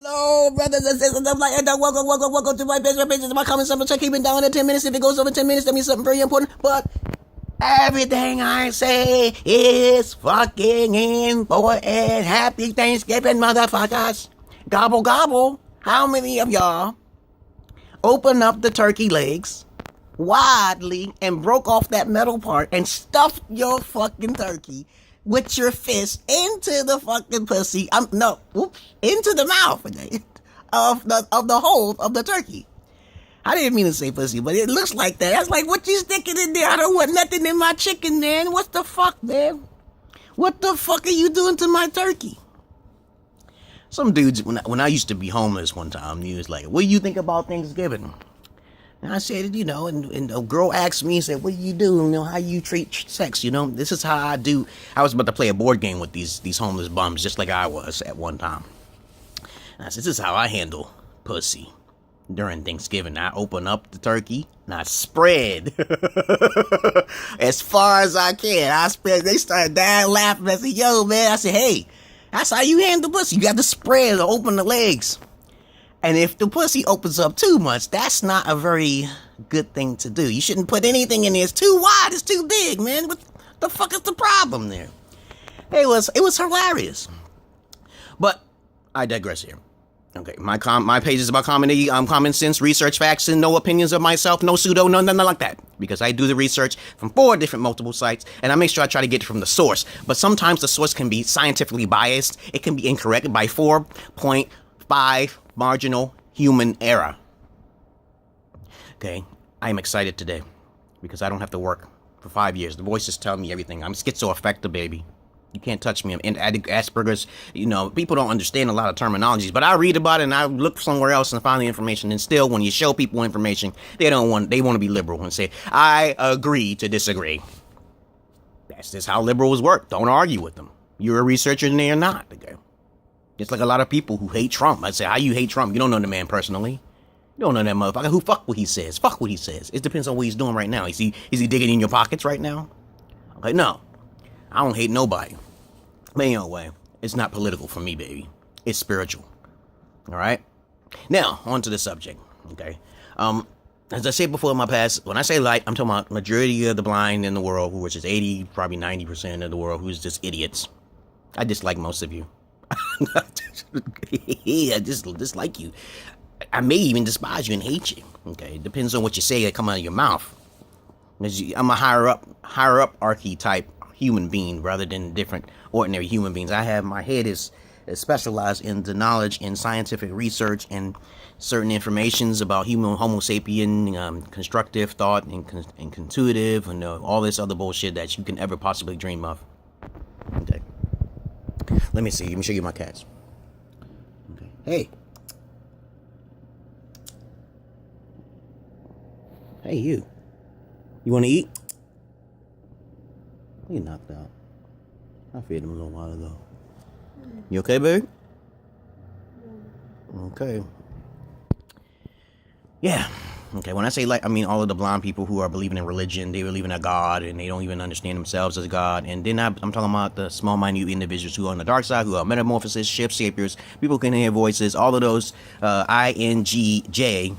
Hello, brothers and sisters. I'm like, welcome to my business. My comments, I'm check keeping down in 10 minutes. If it goes over 10 minutes, that means something very important. But everything I say is fucking important. Happy Thanksgiving, motherfuckers. Gobble, gobble. How many of y'all opened up the turkey legs widely and broke off that metal part and stuffed your fucking turkey with your fist into the fucking pussy? Into the mouth of the hole of the turkey. I didn't mean to say pussy, but it looks like that. I was like, what you sticking in there? I don't want nothing in my chicken, man. What the fuck, man? What the fuck are you doing to my turkey? Some dudes, when I used to be homeless one time, he was like, what do you think about Thanksgiving? And I said, and a girl asked me, said, what do you do? How you treat sex? This is how I do. I was about to play a board game with these homeless bums, just like I was at one time. And I said, this is how I handle pussy during Thanksgiving. I open up the turkey and I spread as far as I can. I spread. They started dying laughing. I said, yo, man. I said, hey, that's how you handle pussy. You got to spread or open the legs. And if the pussy opens up too much, that's not a very good thing to do. You shouldn't put anything in there. It's too wide. It's too big, man. What the fuck is the problem there? It was hilarious. But I digress here. Okay, my page is about common sense, research, facts, and no opinions of myself, no pseudo, no nothing like that. Because I do the research from 4 different multiple sites, and I make sure I try to get it from the source. But sometimes the source can be scientifically biased. It can be incorrect by 4.5 marginal human error. Okay, I am excited today because I don't have to work for 5 years. The voices tell me everything. I'm schizoaffective, baby. You can't touch me. And Asperger's, people don't understand a lot of terminologies, but I read about it and I look somewhere else and find the information. And still, when you show people information, they want to be liberal and say, I agree to disagree. That's just how liberals work. Don't argue with them. You're a researcher and they're not. Okay? It's like a lot of people who hate Trump. I say, how you hate Trump? You don't know the man personally. You don't know that motherfucker. Who fuck what he says? Fuck what he says. It depends on what he's doing right now. Is he digging in your pockets right now? Okay, no. I don't hate nobody. But anyway, it's not political for me, baby. It's spiritual. All right? Now, on to the subject. Okay? As I said before in my past, when I say light, I'm talking about majority of the blind in the world, which is 80, probably 90% of the world, who's just idiots. I dislike most of you. I just dislike you. I may even despise you and hate you. Okay? It depends on what you say that come out of your mouth. I'm a higher up archetype human being rather than different ordinary human beings. My head is specialized in the knowledge in scientific research and certain informations about Homo sapien, constructive thought and intuitive and all this other bullshit that you can ever possibly dream of. Okay. Let me see. Let me show you my cats. Okay. Hey. Hey, you. You want to eat? You knocked out. I fed him a little while ago. You okay, baby? Okay. Yeah. Okay, when I say I mean all of the blind people who are believing in religion, they believe in a God, and they don't even understand themselves as God. And then I'm talking about the small, minute individuals who are on the dark side, who are metamorphoses, shift shapers, people can hear voices, all of those INGJW,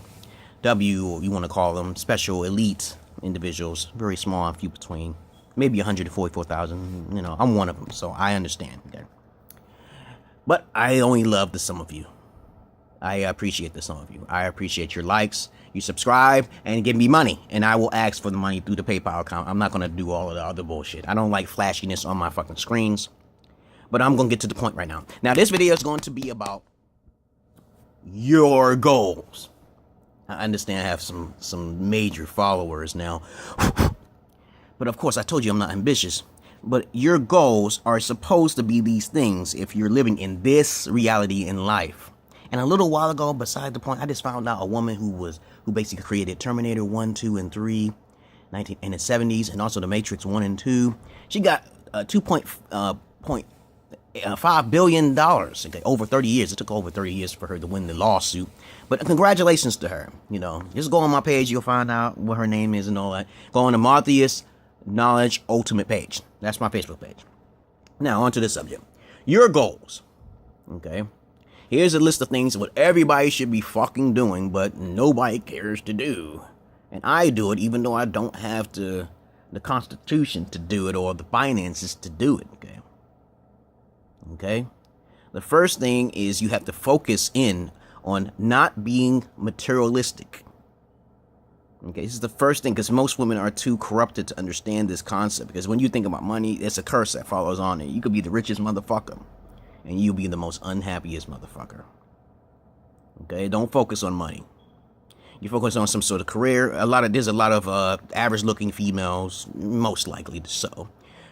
you want to call them, special elite individuals, very small and few between. Maybe 144,000, I'm one of them, so I understand, okay? But I only love the some of you. I appreciate the some of you. I appreciate your likes, you subscribe, and give me money, and I will ask for the money through the PayPal account. I'm not going to do all of the other bullshit. I don't like flashiness on my fucking screens, but I'm going to get to the point right now. Now, this video is going to be about your goals. I understand I have some major followers now. But of course, I told you I'm not ambitious. But your goals are supposed to be these things if you're living in this reality in life. And a little while ago, beside the point, I just found out a woman who basically created Terminator 1, 2, and 3 in the 70s, and also The Matrix 1 and 2. She got $2.5 billion, okay, over 30 years. It took over 30 years for her to win the lawsuit. But congratulations to her. Just go on my page. You'll find out what her name is and all that. Go on to Marthius Knowledge Ultimate page. That's my Facebook page. Now, on to the subject. Your goals, okay? Here's a list of things what everybody should be fucking doing, but nobody cares to do. And I do it even though I don't have the constitution to do it or the finances to do it, okay? Okay? The first thing is you have to focus in on not being materialistic. Okay, this is the first thing, because most women are too corrupted to understand this concept. Because when you think about money, it's a curse that follows on it. You could be the richest motherfucker, and you'll be the most unhappiest motherfucker. Okay, don't focus on money. You focus on some sort of career. There's a lot of average-looking females, most likely so,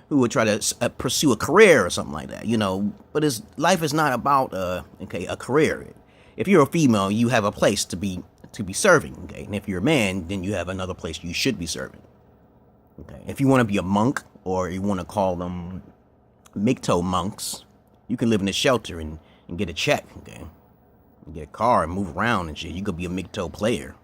who would try to pursue a career or something like that. You know, but life is not about a career. If you're a female, you have a place to be serving, okay? And if you're a man, then you have another place you should be serving, okay? If you want to be a monk, or you want to call them Mikto monks, you can live in a shelter and get a check, okay? And get a car and move around and shit. You could be a Mikto player,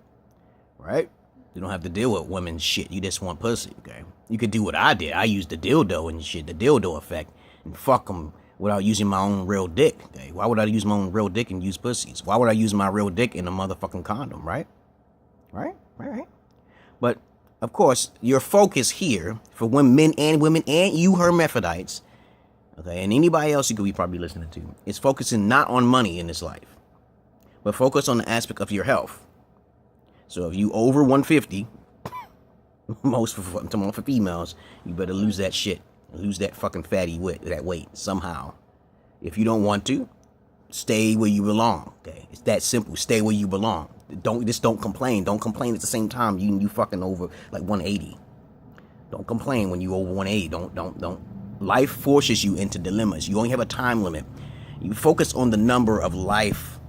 right? You don't have to deal with women's shit. You just want pussy, okay? You could do what I did. I used the dildo and shit, the dildo effect, and fuck them without using my own real dick, okay? Why would I use my own real dick and use pussies? Why would I use my real dick in a motherfucking condom, right? Right. But, of course, your focus here, for men and you hermaphrodites, okay, and anybody else you could be probably listening to, is focusing not on money in this life, but focus on the aspect of your health. So if you over 150, most for females, you better lose that shit. Lose that fucking that weight somehow. If you don't want to, stay where you belong. Okay, it's that simple. Stay where you belong. Don't complain. Don't complain at the same time you fucking over like 180. Don't complain when you over 180. Don't. Life forces you into dilemmas. You only have a time limit. You focus on the number of life,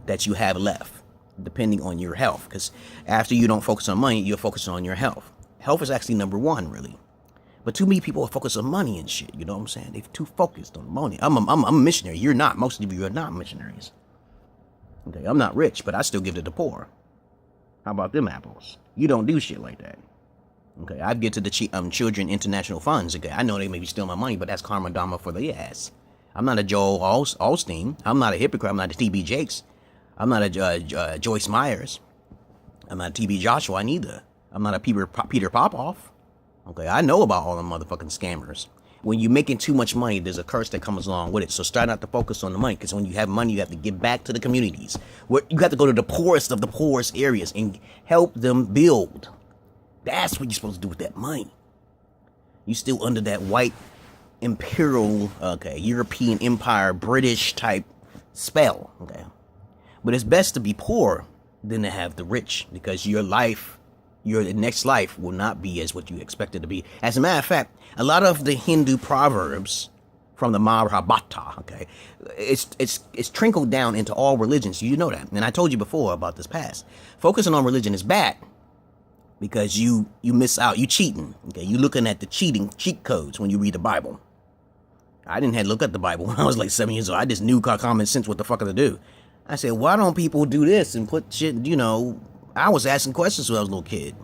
that you have left, depending on your health. Because after you don't focus on money, you're focusing on your health. Health is actually number one, really. But too many people are focused on money and shit, you know what I'm saying? They're too focused on money. I'm a missionary. You're not. Most of you are not missionaries. Okay, I'm not rich, but I still give to the poor. How about them apples? You don't do shit like that. Okay, I give to the Children International Funds. Okay, I know they may be stealing my money, but that's karma dharma for the ass. I'm not a Joel Osteen. I'm not a hypocrite. I'm not a T.B. Jakes. I'm not a Joyce Myers. I'm not a T.B. Joshua neither. I'm not a Peter Popoff. Okay, I know about all the motherfucking scammers. When you're making too much money, there's a curse that comes along with it. So start not to focus on the money, because when you have money, you have to give back to the communities. You have to go to the poorest of the poorest areas and help them build. That's what you're supposed to do with that money. You're still under that white imperial, European empire, British type spell, okay? But it's best to be poor than to have the rich, because your next life will not be as what you expect it to be. As a matter of fact, a lot of the Hindu proverbs from the Mahabharata, okay, it's trickled down into all religions. You know that. And I told you before about this past. Focusing on religion is bad, because you miss out. You cheating. Okay, you looking at the cheat codes when you read the Bible. I didn't have to look at the Bible when I was like 7 years old. I just knew common sense what the fuck to do. I said, why don't people do this and put shit, I was asking questions when I was a little kid.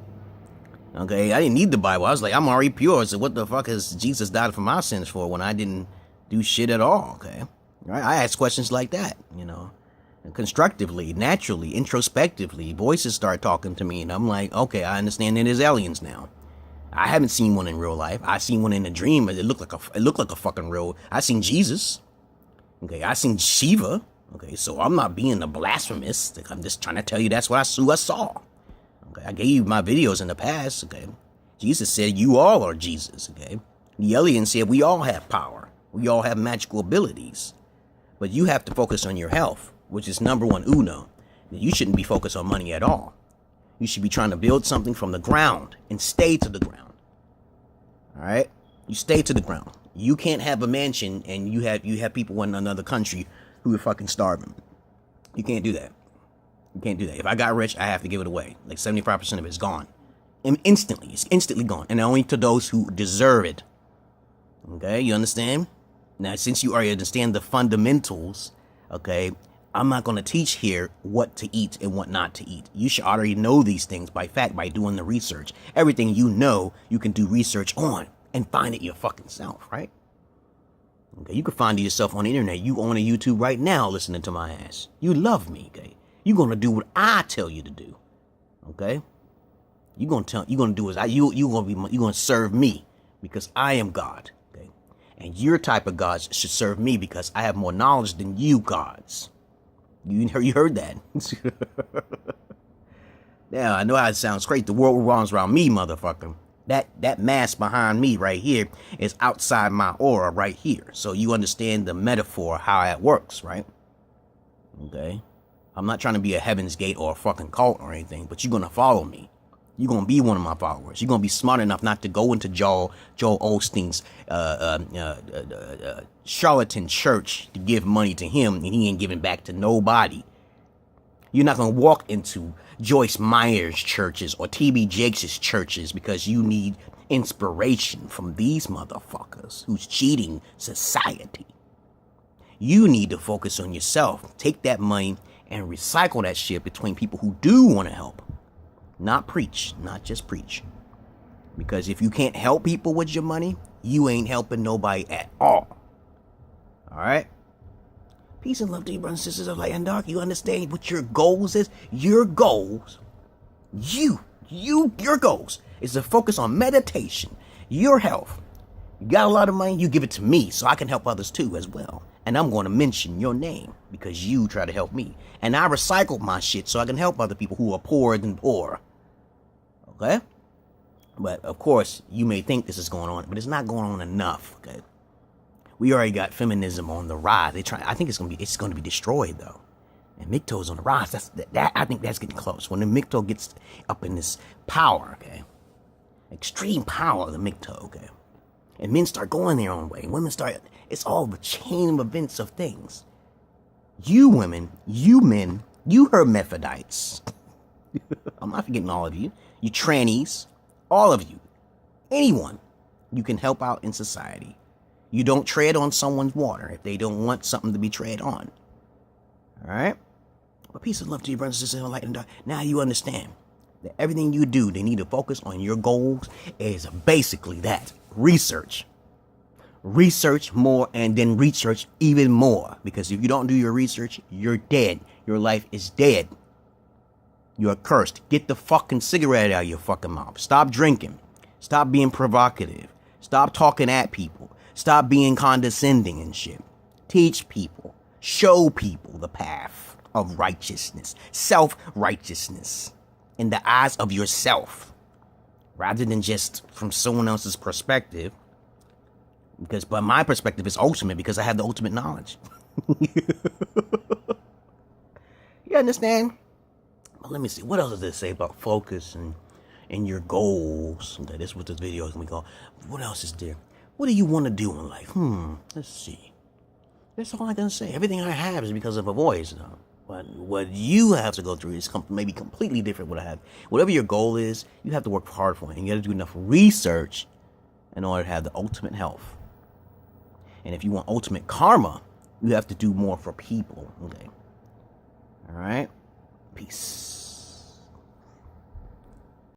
Okay, I didn't need the Bible. I was like, I'm already pure. So what the fuck has Jesus died for my sins for when I didn't do shit at all? Okay, right? I asked questions like that, and constructively, naturally, introspectively. Voices start talking to me, and I'm like, okay, I understand that there's aliens now. I haven't seen one in real life. I seen one in a dream. It looked like a fucking real. I seen Jesus. Okay, I seen Shiva. Okay, so I'm not being a blasphemous. I'm just trying to tell you that's what I saw. Okay, I gave you my videos in the past. Okay, Jesus said you all are Jesus. Okay, the alien said we all have power. We all have magical abilities, but you have to focus on your health, which is number one uno. You shouldn't be focused on money at all. You should be trying to build something from the ground and stay to the ground. All right, you stay to the ground. You can't have a mansion and you have people in another country who are fucking starving. You can't do that. You can't do that. If I got rich, I have to give it away. Like 75% of it is gone. And instantly. It's instantly gone. And only to those who deserve it. Okay, you understand? Now, since you already understand the fundamentals, okay, I'm not going to teach here what to eat and what not to eat. You should already know these things by doing the research. Everything you know, you can do research on and find it your fucking self, right? Okay, you can find yourself on the internet. You on a YouTube right now listening to my ass. You love me, okay? You're gonna do what I tell you to do. Okay? You're gonna do as you're gonna serve me because I am God. Okay? And your type of gods should serve me because I have more knowledge than you gods. You heard that. Yeah, I know how it sounds great. The world revolves around me, motherfucker. That mask behind me right here is outside my aura right here. So you understand the metaphor, how it works, right? Okay? I'm not trying to be a Heaven's Gate or a fucking cult or anything, but you're going to follow me. You're going to be one of my followers. You're going to be smart enough not to go into Joel Osteen's charlatan church to give money to him, and he ain't giving back to nobody. You're not going to walk into Joyce Meyer's churches or T.B. Jakes' churches because you need inspiration from these motherfuckers who's cheating society. You need to focus on yourself. Take that money and recycle that shit between people who do want to help. Not preach, not just preach. Because if you can't help people with your money, you ain't helping nobody at all. All right? Peace and love to you, brothers and sisters of light and dark. You understand what your goals is? Your goals, your goals is to focus on meditation, your health. You got a lot of money, you give it to me so I can help others too as well. And I'm going to mention your name because you try to help me. And I recycled my shit so I can help other people who are poorer than poor. Okay? But of course, you may think this is going on, but it's not going on enough. Okay? We already got feminism on the rise. I think it's gonna be destroyed though. And MGTOW's on the rise. I think that's getting close. When the MGTOW gets up in this power, okay, extreme power of the MGTOW, okay, and men start going their own way, women start. It's all the chain of events of things. You women, you men, you hermaphrodites. I'm not forgetting all of you. You trannies, all of you, anyone you can help out in society. You don't tread on someone's water if they don't want something to be tread on. All right? But peace and love to you, brothers and sisters in light and dark. Now you understand that everything you do, they need to focus on your goals is basically that. Research. Research more and then research even more. Because if you don't do your research, you're dead. Your life is dead. You're cursed. Get the fucking cigarette out of your fucking mouth. Stop drinking. Stop being provocative. Stop talking at people. Stop being condescending and shit. Teach people. Show people the path of righteousness. Self-righteousness. In the eyes of yourself. Rather than just from someone else's perspective. But my perspective is ultimate because I have the ultimate knowledge. You understand? But let me see. What else does it say about focus and your goals? Okay, this is what this video is going to be called. What else is there? What do you want to do in life? Let's see. That's all I can say. Everything I have is because of a voice. But what you have to go through is maybe completely different what I have. Whatever your goal is, you have to work hard for it. And you got to do enough research in order to have the ultimate health. And if you want ultimate karma, you have to do more for people. Okay. All right. Peace.